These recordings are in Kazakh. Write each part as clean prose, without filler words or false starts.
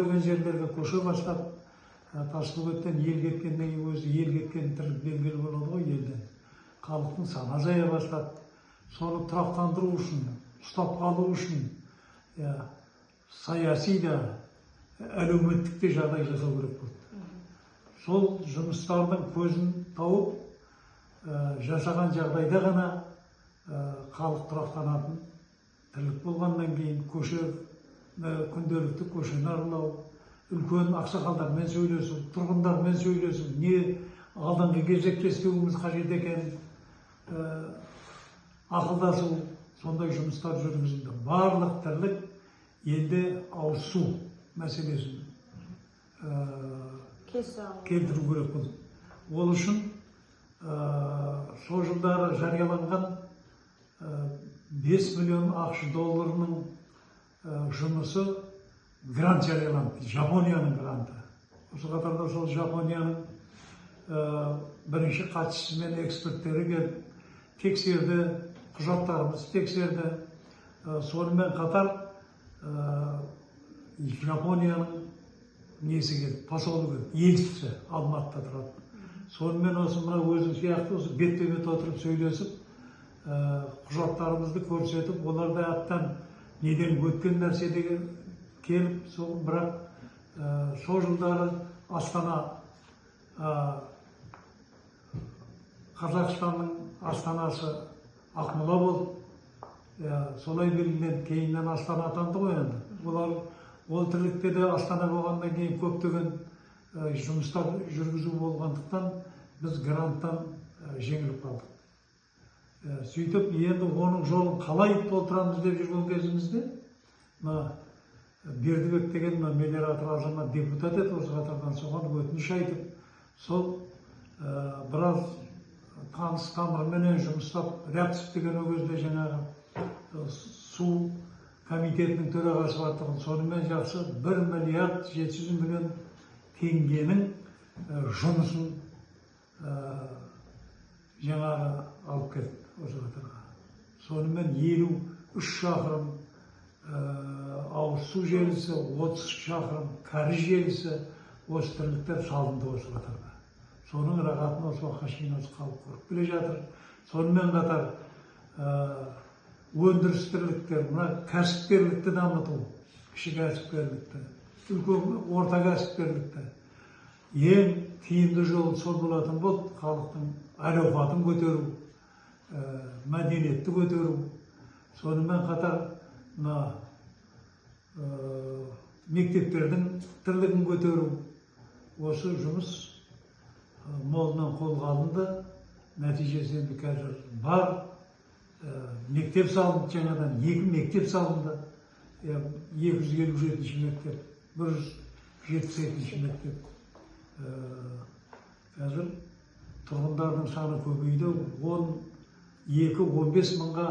деген жерлерге көше баштап, Тасбөгеттен ел кеткеннен кейін өзі ел кеткен тірлік белгілі болады ғой елден. Халықтың саны азая бастады. Соны тұрақтандыру үшін, ұстап қалу үшін саяси да, әлеуметтік те жағдай жасау керек болды. Сол жұмыстардың көзін тауып, жасаған жағдайда ғана халық тұрақтанатын, тірлік болғаннан кейін күнделікті көшені аралау, үлкен ақсақалдармен сөйлесу, тұрғындармен сөйлесу, не алдыңғы кезекте істеуіміз қажет екенін ақылдасу, сондай жұмыстар жүргізілді. Барлық тірлік елде ауыз су мәселесін келтіру керек болды. Ол үшін сол жылдары жарияланған 5 миллион ақш долларының жұмысы грант жарияланды, Жапонияның гранты. Осы қатарда сол Жапонияның бірінші қатысшысы мен эксперттері келіп тексерді, құжаттарымыз тексерді. Сонымен қатар Жапонияның несі келді, посолы келді, елшісі Алматыда тұрады. Сонымен осы мына өзім сияқты осы бетпе-бет отырып сөйлесіп, құжаттарымызды көрсетіп, оларда әптен неден өткен нәрсе деген келіп, бірақ сол жылдары Астана, Қазақстанның астанасы Ақмола болды. Солай белгіленді, кейіннен Астана атанды ғой енді. Ол тірлікте де Астана болғаннан кейін көптеген жұмыстар жүргізу болғандықтан біз гранттан жеңіліп қалдық. Сөйтіп, енді оның жолын қалай толтырамыз деп жүрген кезімізде, Бердібек деген мелиоратор азамат депутат еді, осы қатардан соған өтініш айтып, сол біраз таныс тамырменен жұмыстап, Ряпсов деген ол кезде жаңағы су комитетінің төрағасы бартығын, сонымен жақсы 1 миллиард 700 миллион теңгенің жұмысын жаңағы алып кетті осы қатарға. Сонымен 53 шақырым ауыз су желісі, 30 шақырым кәріз желісі осы тірліктер салынды осы қатарға. Соның рағатын осы уақытқа шейін осы халық көріп келе жатыр. Сонымен қатар өндіріс тірліктер, мына кәсіпкерлікті дамыту, кіші кәсіпкерлікті, үлкен орта кәсіпкерлікті ең тиімді жолы сол болатын болды. Халықтың әл-ауқатын көтеру, мәдениетті көтеру, сонымен қатар мектептердің тірлігін көтеру, осы жұмыс молынан қолға алынды. Нәтижесі енді қазір бар. Мектеп салынды, жаңадан 2 мектеп салынды. 257 мектеп, 178 мектеп. Қазір тұрғындардың саны көбейді. 12-15 мыңға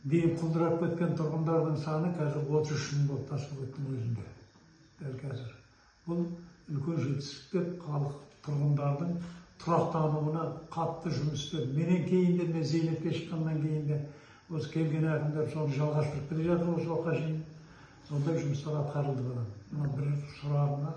дейін құлдырап кеткен тұрғындардың саны қазір 33 мың болды Тасбөгеттің өзінде. Дәл қазір. Бұл үлкен жетістік деп халық тұрғындардың тұрақтануына қатты жұмыс істеді. Менен кейін де, мен зейнетке шыққаннан кейін де осы келген әкімдер соны жалғастырып келе жатыр осы уақытқа шейін. Сондай жұмыстар атқарылды. Бір сұрағына